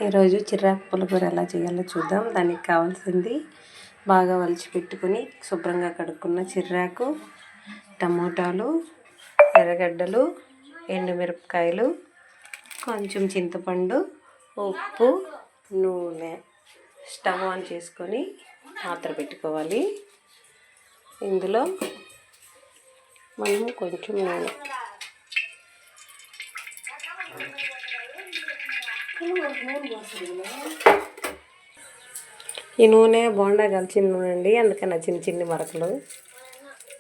ఈరోజు చిర్రాకు పులిహోర ఎలా చేయాలో చూద్దాం. దానికి కావాల్సింది బాగా వలిచి పెట్టుకుని శుభ్రంగా కడుక్కున్న చిర్రాకు, టమోటాలు, ఎర్రగడ్డలు, ఎండుమిరపకాయలు, కొంచెం చింతపండు, ఉప్పు, నూనె. స్టవ్ ఆన్ చేసుకొని పాత్ర పెట్టుకోవాలి. ఇందులో మనం కొంచెం నూనె, ఈ నూనె బోండా కలిసిన నూనె అండి, అందుకని చిన్న చిన్న మరకలు.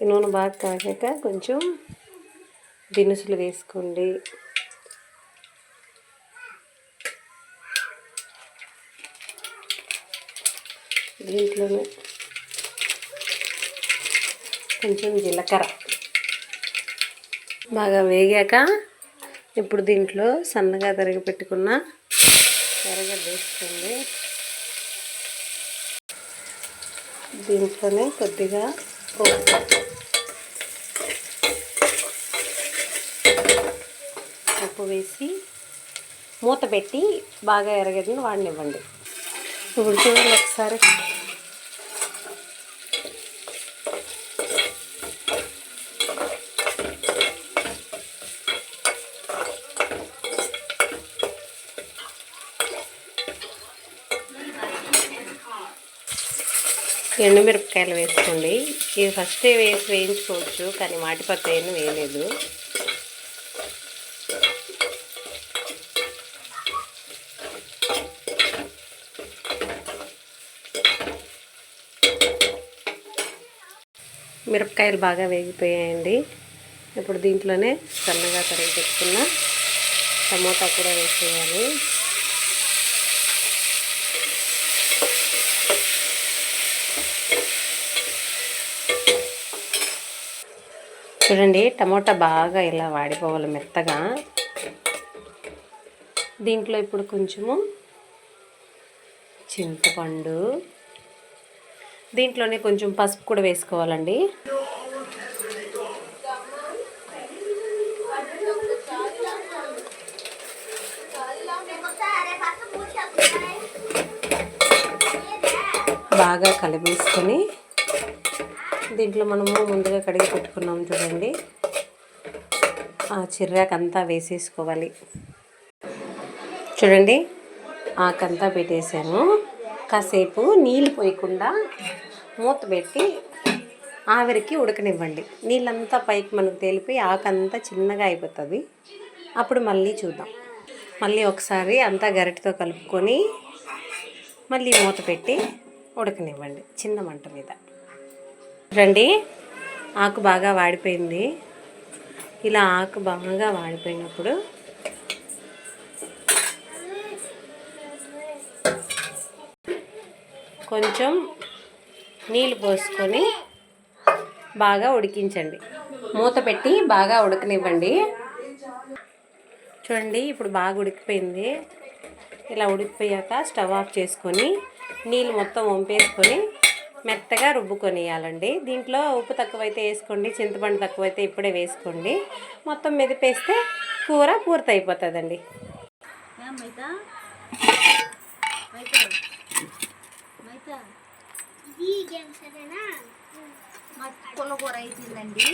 ఈ నూనె బాగా కాగాక కొంచెం దినుసులు వేసుకోండి. దీంట్లోనే కొంచెం జీలకర్ర బాగా వేగాక ఇప్పుడు దీంట్లో సన్నగా తరిగి పెట్టుకున్న ఎర్రగడ్డ వేసుకోండి. దీంట్లోనే కొద్దిగా ఉప్పు వేసి మూత పెట్టి బాగా ఎర్రగడ్డని వాడనివ్వండి. ఇప్పుడు చూడండి ఒకసారి. ఎండుమిరపకాయలు వేసుకోండి. ఇవి ఫస్టే వేయించుకోవచ్చు, కానీ మాటిపత్తి ఏమీ వేయలేదు. మిరపకాయలు బాగా వేగిపోయాయండి. ఇప్పుడు దీంట్లోనే సన్నగా తరిగి పెట్టుకున్న టమోటా కూడా వేసేయాలి. చూడండి, టమోటా బాగా ఇలా వాడిపోవాలి మెత్తగా. దీంట్లో ఇప్పుడు కొంచెము చింతపండు, దీంట్లోనే కొంచెం పసుపు కూడా వేసుకోవాలండి. బాగా కలిపేసుకొని దీంట్లో మనము ముందుగా కడిగి పెట్టుకున్నాం చూడండి, ఆ చిర్రాకంతా వేసేసుకోవాలి. చూడండి, ఆకంతా పెట్టేసాను. కాసేపు నీళ్ళు పోయకుండా మూత పెట్టి ఆవిరికి ఉడకనివ్వండి. నీళ్ళంతా పైకి మనకు తేలిపోయి ఆకంతా చిన్నగా అయిపోతుంది. అప్పుడు మళ్ళీ చూద్దాం. మళ్ళీ ఒకసారి అంతా గరిటెతో కలుపుకొని మళ్ళీ మూత పెట్టి ఉడకనివ్వండి చిన్న మంట మీద. చూడండి, ఆకు బాగా వాడిపోయింది. ఇలా ఆకు బాగా వాడిపోయినప్పుడు కొంచెం నీళ్ళు పోసుకొని బాగా ఉడికించండి. మూత పెట్టి బాగా ఉడకనివ్వండి. చూడండి, ఇప్పుడు బాగా ఉడికిపోయింది. ఇలా ఉడికిపోయాక స్టవ్ ఆఫ్ చేసుకొని నీళ్ళు మొత్తం వంపేసుకొని మెత్తగా రుబ్బుకొనియాలండి. దీంట్లో ఉప్పు తక్కువైతే వేసుకోండి, చింతపండు తక్కువైతే ఇప్పుడే వేసుకోండి. మొత్తం మెదిపేస్తే కూర పూర్తయిపోతుందండి. పులిహోర అయిపోయిందండి.